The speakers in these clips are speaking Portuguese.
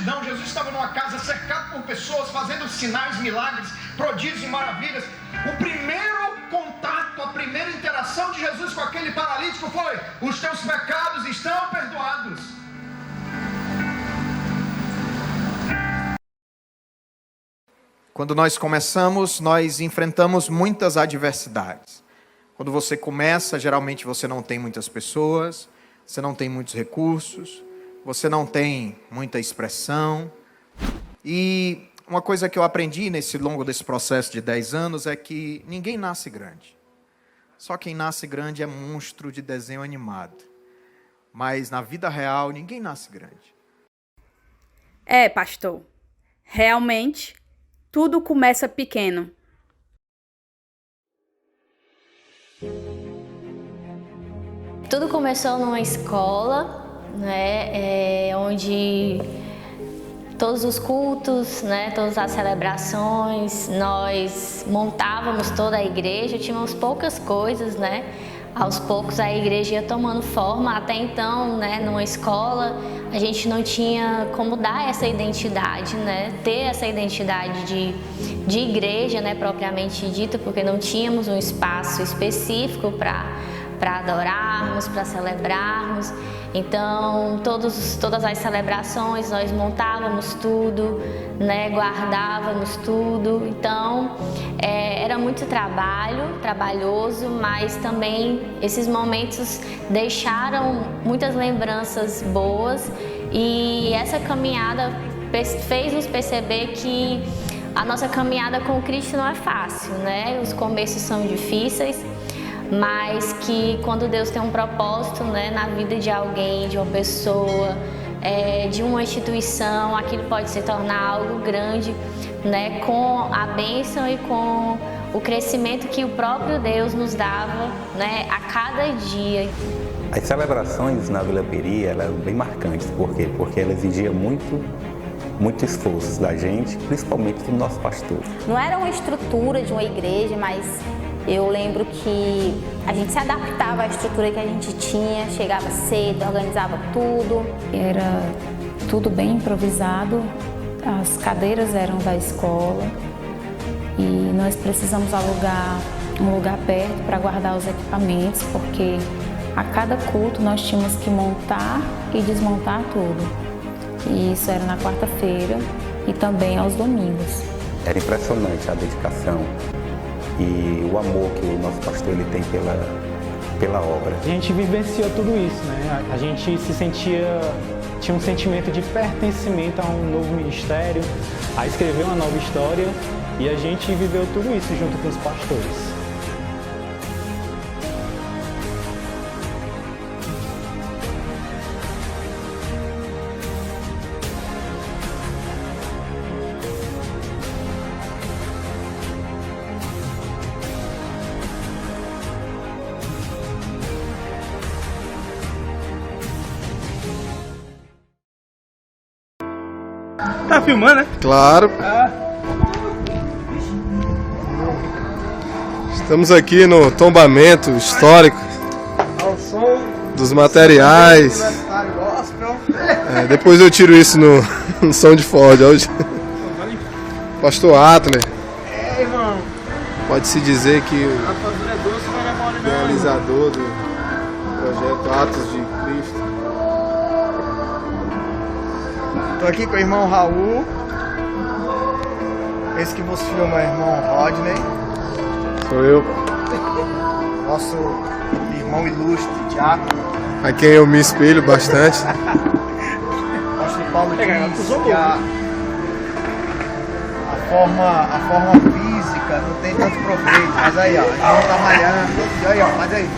multidão. Jesus estava numa casa cercado por pessoas, fazendo sinais, milagres, prodígios e maravilhas. O primeiro contato, a primeira interação de Jesus com aquele paralítico foi: os teus pecados estão perdoados. Quando nós começamos, nós enfrentamos muitas adversidades. Quando você começa, geralmente você não tem muitas pessoas, você não tem muitos recursos, você não tem muita expressão. E uma coisa que eu aprendi longo desse processo de 10 anos é que ninguém nasce grande. Só quem nasce grande é monstro de desenho animado. Mas na vida real, ninguém nasce grande. Pastor. Realmente, tudo começa pequeno. Tudo começou numa escola, né, onde todos os cultos, né, todas as celebrações, nós montávamos toda a igreja, tínhamos poucas coisas, né? Aos poucos a igreja ia tomando forma. Até então, né, numa escola, a gente não tinha como dar essa identidade, né, ter essa identidade de igreja, né, propriamente dita, porque não tínhamos um espaço específico para adorarmos, para celebrarmos. Então, todas as celebrações nós montávamos tudo, né, guardávamos tudo. Então, era muito trabalhoso, mas também esses momentos deixaram muitas lembranças boas, e essa caminhada fez nos perceber que a nossa caminhada com Cristo não é fácil, né? Os começos são difíceis, mas que quando Deus tem um propósito, né, na vida de alguém, de uma pessoa, de uma instituição, aquilo pode se tornar algo grande, né, com a bênção e com o crescimento que o próprio Deus nos dava, né, a cada dia. As celebrações na Vila Peri eram bem marcantes. Por quê? Porque ela exigia muito esforço da gente, principalmente do nosso pastor. Não era uma estrutura de uma igreja, mas eu lembro que a gente se adaptava à estrutura que a gente tinha, chegava cedo, organizava tudo. Era tudo bem improvisado, as cadeiras eram da escola e nós precisamos alugar um lugar perto para guardar os equipamentos, porque a cada culto nós tínhamos que montar e desmontar tudo. E isso era na quarta-feira e também aos domingos. Era impressionante a dedicação e o amor que o nosso pastor ele tem pela obra. A gente vivenciou tudo isso, né? A gente tinha um sentimento de pertencimento a um novo ministério, a escrever uma nova história, e a gente viveu tudo isso junto com os pastores. Tá filmando, né? Claro. Estamos aqui no tombamento histórico dos materiais. Depois eu tiro isso no som de Ford. Hoje. Pastor Atler. Irmão. Pode-se dizer que o realizador do projeto Atos de Cristo. Tô aqui com o irmão Raul. Esse que vos filma é o irmão Rodney. Sou eu. Nosso irmão ilustre, Diácono. A quem eu me espelho bastante. Pastor Paulo diz que a forma física não tem tanto proveito. Mas aí, ó, o irmão tá malhando. E aí, ó, faz aí.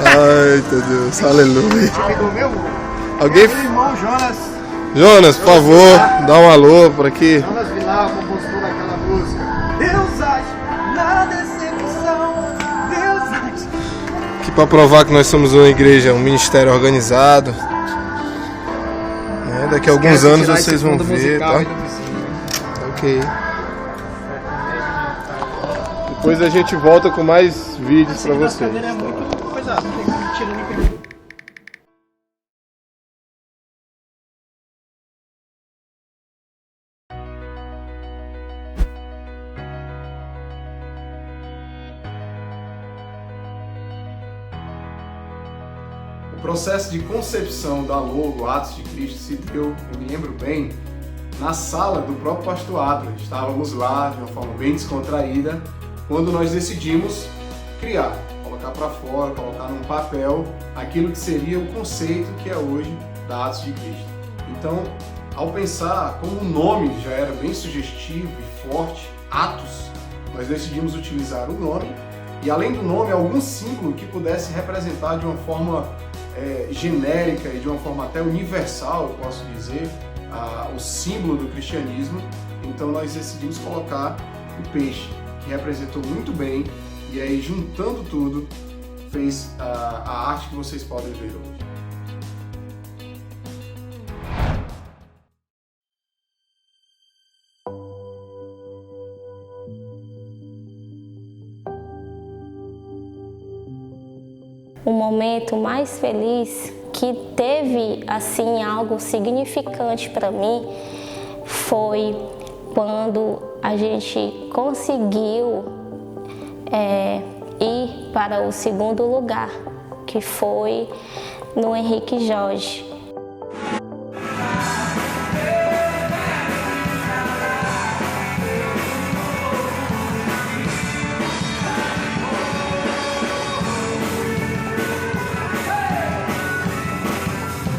Ai, meu Deus, aleluia. Time do meu Alguém? Meu irmão Jonas, por favor, dá um alô por aqui. Jonas Vilar, compositor daquela música. Deus age na decepção, Deus age. Aqui para provar que nós somos uma igreja, um ministério organizado. Daqui a alguns anos vocês vão ver, tá? Ok. Depois a gente volta com mais vídeos para vocês. É muito coisa, tem que tirar O processo de concepção da logo Atos de Cristo se deu, eu me lembro bem, na sala do próprio pastor Adler. Estávamos lá de uma forma bem descontraída, quando nós decidimos criar, colocar para fora, colocar num papel aquilo que seria o conceito que é hoje da Atos de Cristo. Então, ao pensar como o nome já era bem sugestivo e forte, Atos, nós decidimos utilizar o nome e, além do nome, algum símbolo que pudesse representar de uma forma genérica e de uma forma até universal, eu posso dizer, o símbolo do cristianismo. Então nós decidimos colocar o peixe, que representou muito bem, e aí juntando tudo, fez a arte que vocês podem ver hoje. O momento mais feliz que teve assim algo significante para mim foi quando a gente conseguiu ir para o segundo lugar, que foi no Henrique Jorge.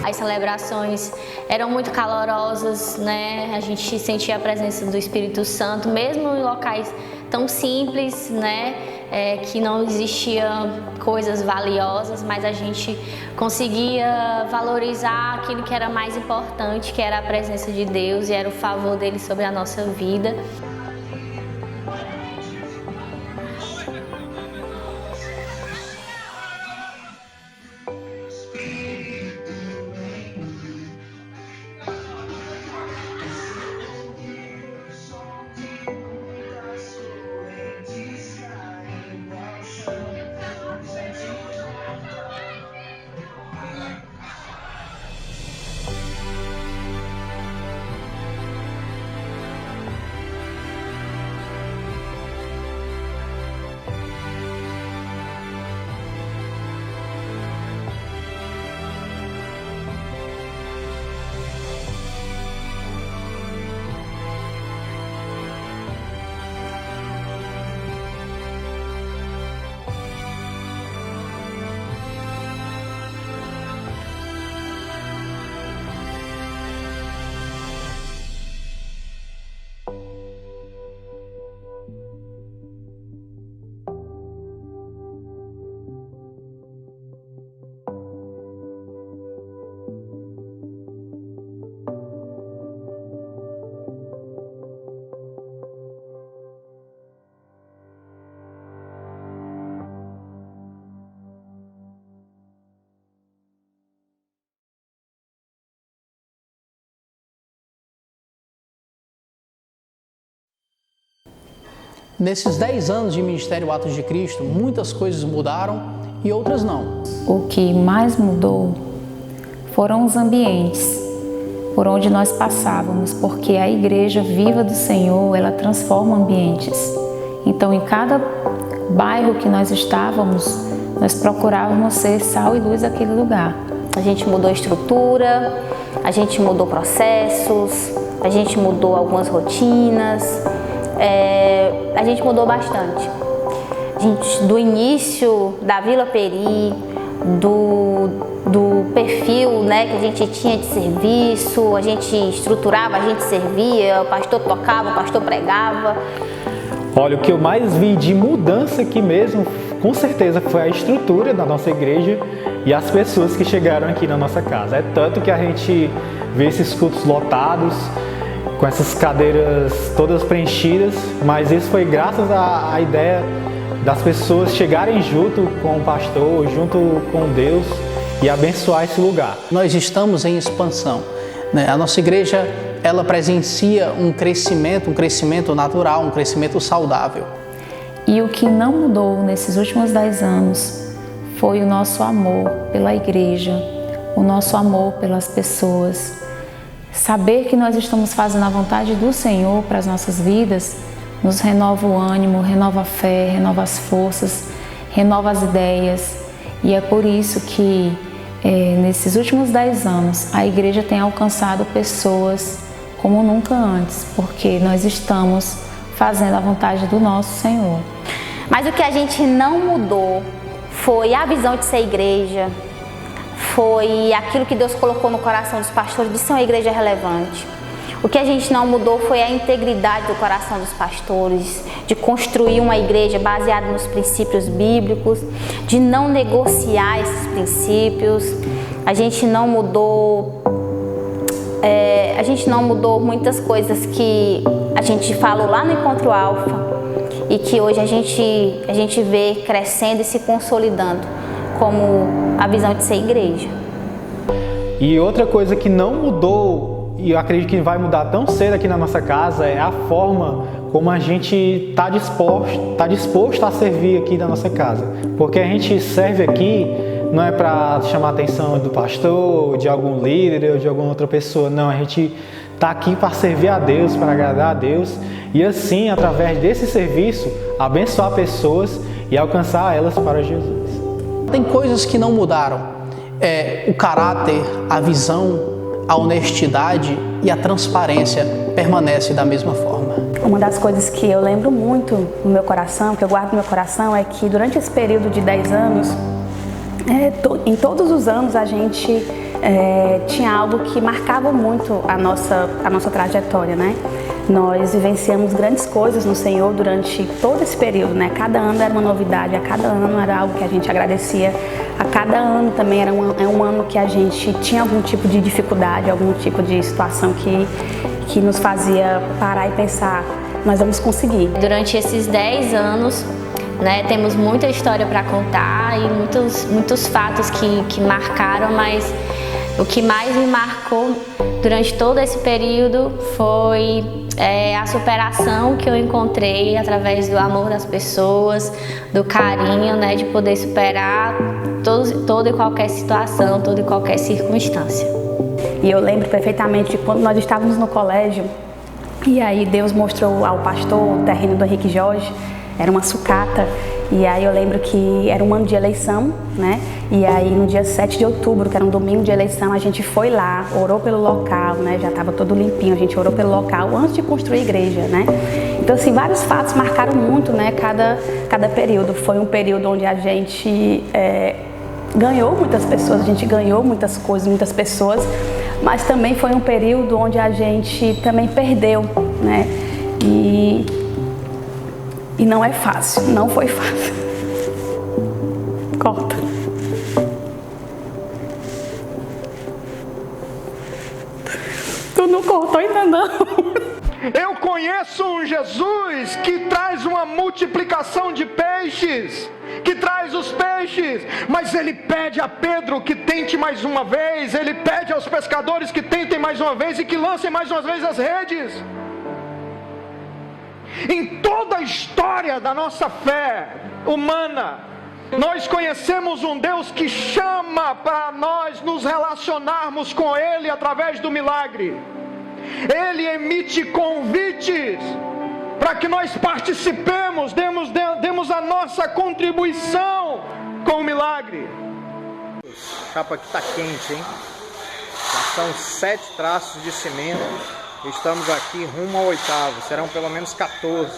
As celebrações eram muito calorosas, né? A gente sentia a presença do Espírito Santo, mesmo em locais tão simples, né? Que não existiam coisas valiosas, mas a gente conseguia valorizar aquilo que era mais importante, que era a presença de Deus e era o favor dele sobre a nossa vida. Nesses 10 anos de Ministério Atos de Cristo, muitas coisas mudaram e outras não. O que mais mudou foram os ambientes por onde nós passávamos, porque a Igreja Viva do Senhor, ela transforma ambientes. Então, em cada bairro que nós estávamos, nós procurávamos ser sal e luz daquele lugar. A gente mudou a estrutura, a gente mudou processos, a gente mudou algumas rotinas, a gente mudou bastante. Do início da Vila Peri, do perfil, né, que a gente tinha de serviço, a gente estruturava, a gente servia, o pastor tocava, o pastor pregava. Olha, o que eu mais vi de mudança aqui mesmo, com certeza, foi a estrutura da nossa igreja e as pessoas que chegaram aqui na nossa casa. É tanto que a gente vê esses cultos lotados, com essas cadeiras todas preenchidas, mas isso foi graças à ideia das pessoas chegarem junto com o pastor, junto com Deus e abençoar esse lugar. Nós estamos em expansão, né? A nossa igreja, ela presencia um crescimento natural, um crescimento saudável. E o que não mudou nesses últimos 10 anos foi o nosso amor pela igreja, o nosso amor pelas pessoas. Saber que nós estamos fazendo a vontade do Senhor para as nossas vidas nos renova o ânimo, renova a fé, renova as forças, renova as ideias. E é por isso que nesses últimos 10 anos, a igreja tem alcançado pessoas como nunca antes, porque nós estamos fazendo a vontade do nosso Senhor. Mas o que a gente não mudou foi a visão de ser igreja, foi aquilo que Deus colocou no coração dos pastores de ser uma igreja relevante. O que a gente não mudou foi a integridade do coração dos pastores, de construir uma igreja baseada nos princípios bíblicos, de não negociar esses princípios. A gente não mudou muitas coisas que a gente falou lá no Encontro Alfa e que hoje a gente vê crescendo e se consolidando como a visão de ser igreja. E outra coisa que não mudou, e eu acredito que vai mudar tão cedo aqui na nossa casa, é a forma como a gente está disposto a servir aqui na nossa casa. Porque a gente serve aqui não é para chamar a atenção do pastor, de algum líder ou de alguma outra pessoa, não. A gente está aqui para servir a Deus, para agradar a Deus e assim, através desse serviço, abençoar pessoas e alcançar elas para Jesus. Tem coisas que não mudaram. O caráter, a visão, a honestidade e a transparência permanecem da mesma forma. Uma das coisas que eu lembro muito no meu coração, que eu guardo no meu coração, é que durante esse período de 10 anos, em todos os anos a gente tinha algo que marcava muito a nossa trajetória, né? Nós vivenciamos grandes coisas no Senhor durante todo esse período, né? Cada ano era uma novidade, a cada ano era algo que a gente agradecia, a cada ano também era um ano que a gente tinha algum tipo de dificuldade, algum tipo de situação que nos fazia parar e pensar, nós vamos conseguir. Durante esses 10 anos, né, temos muita história para contar e muitos fatos que marcaram, mas o que mais me marcou durante todo esse período foi a superação que eu encontrei através do amor das pessoas, do carinho, né, de poder superar toda e qualquer situação, toda e qualquer circunstância. E eu lembro perfeitamente de quando nós estávamos no colégio e aí Deus mostrou ao pastor o terreno do Henrique Jorge, era uma sucata. E aí eu lembro que era um ano de eleição, né? E aí no dia 7 de outubro, que era um domingo de eleição, a gente foi lá, orou pelo local, né? Já estava todo limpinho, a gente orou pelo local antes de construir a igreja, né? Então assim, vários fatos marcaram muito, né? Cada período. Foi um período onde a gente ganhou muitas pessoas, a gente ganhou muitas coisas, muitas pessoas, mas também foi um período onde a gente também perdeu, né? E não é fácil, não foi fácil. Corta. Tu não cortou ainda não. Eu conheço um Jesus que traz uma multiplicação de peixes, que traz os peixes, mas ele pede a Pedro que tente mais uma vez, ele pede aos pescadores que tentem mais uma vez e que lancem mais uma vez as redes. Em toda a história da nossa fé humana, nós conhecemos um Deus que chama para nós nos relacionarmos com Ele através do milagre. Ele emite convites para que nós participemos, demos a nossa contribuição com o milagre. A chapa aqui está quente, hein? Já são 7 traços de cimento. Estamos aqui rumo ao 8º, serão pelo menos 14.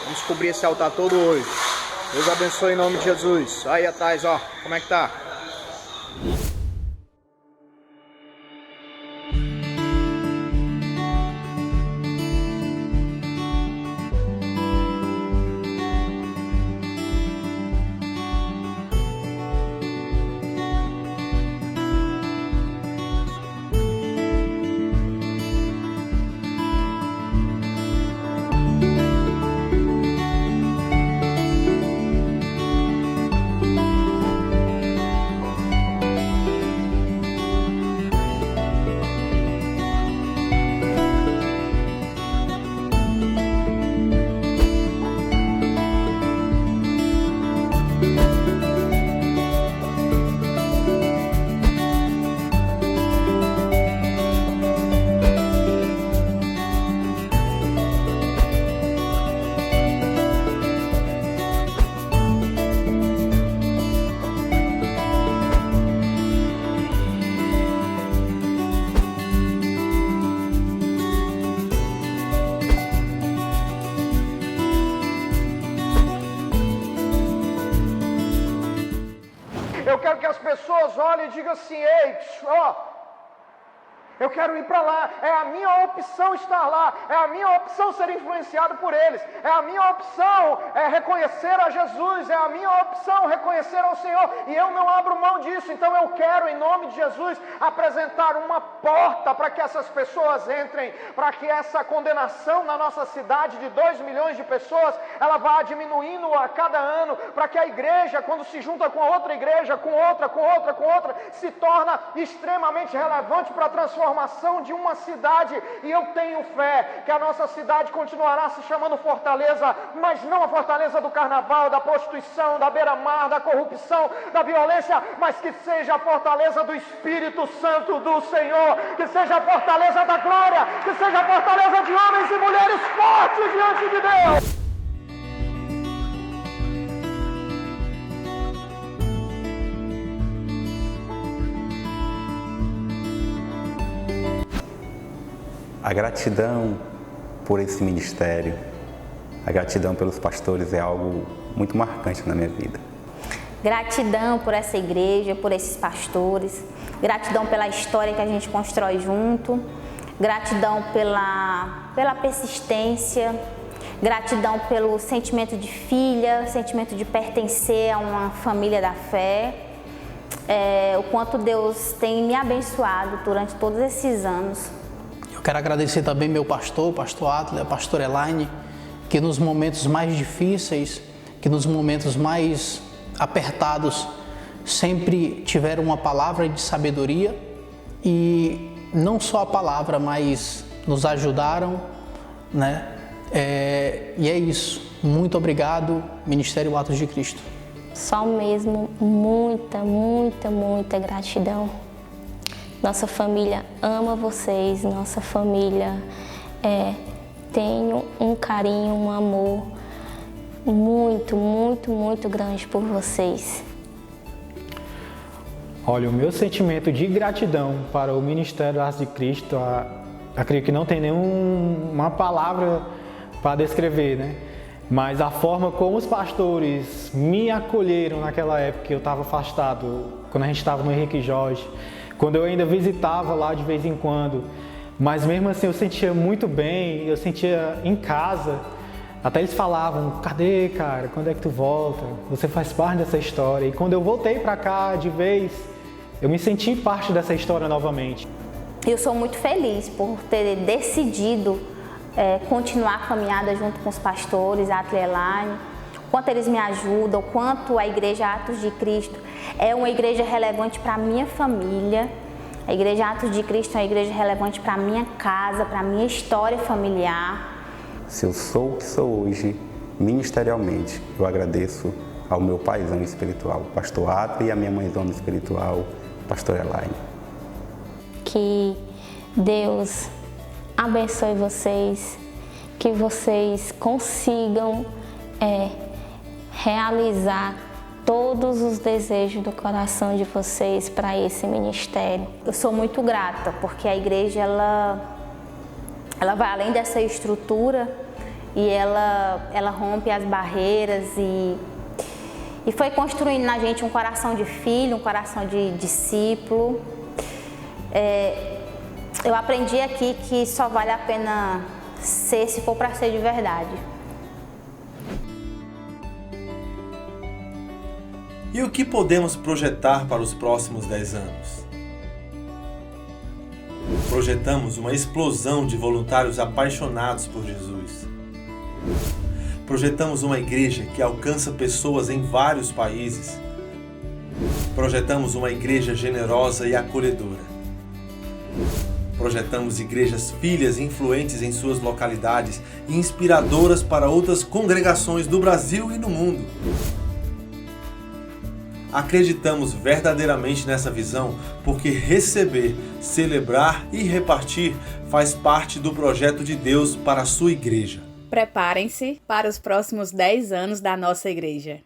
Vamos cobrir esse altar todo hoje. Deus abençoe em nome de Jesus. Aí atrás, ó, como é que tá? pessoas olhem e digam assim: ei, eu quero ir para lá, é a minha opção estar lá, é a minha opção ser influenciado por eles, é a minha opção reconhecer a Jesus, é a minha opção reconhecer ao Senhor, e eu não abro mão disso. Então eu quero, em nome de Jesus, apresentar uma porta para que essas pessoas entrem, para que essa condenação na nossa cidade de 2 milhões de pessoas, ela vá diminuindo a cada ano, para que a igreja, quando se junta com a outra igreja, com outra, se torna extremamente relevante para a transformação de uma cidade. E eu tenho fé que a nossa cidade continuará se chamando Fortaleza, mas não a fortaleza do carnaval, da prostituição, da beira-mar, da corrupção, da violência, mas que seja a fortaleza do Espírito Santo do Senhor, que seja a fortaleza da glória, que seja a fortaleza de homens e mulheres fortes diante de Deus. A gratidão por esse ministério, a gratidão pelos pastores é algo muito marcante na minha vida. Gratidão por essa igreja, por esses pastores, gratidão pela história que a gente constrói junto, gratidão pela persistência, gratidão pelo sentimento de filha, sentimento de pertencer a uma família da fé, o quanto Deus tem me abençoado durante todos esses anos. Quero agradecer também meu pastor, o pastor Atlas, a pastora Elaine, que nos momentos mais difíceis, que nos momentos mais apertados, sempre tiveram uma palavra de sabedoria e não só a palavra, mas nos ajudaram, né? E é isso. Muito obrigado, Ministério Atos de Cristo. Só mesmo muita gratidão. Nossa família ama vocês, nossa família tem um carinho, um amor muito grande por vocês. Olha, o meu sentimento de gratidão para o Ministério Atos de Cristo, acredito que não tem nenhuma palavra para descrever, né? Mas a forma como os pastores me acolheram naquela época que eu estava afastado, quando a gente estava no Henrique Jorge, quando eu ainda visitava lá de vez em quando, mas mesmo assim eu sentia muito bem, eu sentia em casa. Até eles falavam: cadê, cara? Quando é que tu volta? Você faz parte dessa história. E quando eu voltei para cá de vez, eu me senti parte dessa história novamente. Eu sou muito feliz por ter decidido continuar a caminhada junto com os pastores, a Atlas e Elaine, quanto eles me ajudam, quanto a Igreja Atos de Cristo é uma igreja relevante para a minha família. A Igreja Atos de Cristo é uma igreja relevante para a minha casa, para a minha história familiar. Se eu sou o que sou hoje, ministerialmente, eu agradeço ao meu paizão espiritual, o pastor Atlas, e a minha mãezona espiritual, pastor Elaine. Que Deus abençoe vocês, que vocês consigam realizar todos os desejos do coração de vocês para esse ministério. Eu sou muito grata, porque a igreja ela vai além dessa estrutura e ela rompe as barreiras e foi construindo na gente um coração de filho, um coração de discípulo. Eu aprendi aqui que só vale a pena ser se for para ser de verdade. E o que podemos projetar para os próximos 10 anos? Projetamos uma explosão de voluntários apaixonados por Jesus. Projetamos uma igreja que alcança pessoas em vários países. Projetamos uma igreja generosa e acolhedora. Projetamos igrejas filhas influentes em suas localidades e inspiradoras para outras congregações do Brasil e no mundo. Acreditamos verdadeiramente nessa visão porque receber, celebrar e repartir faz parte do projeto de Deus para a sua igreja. Preparem-se para os próximos 10 anos da nossa igreja.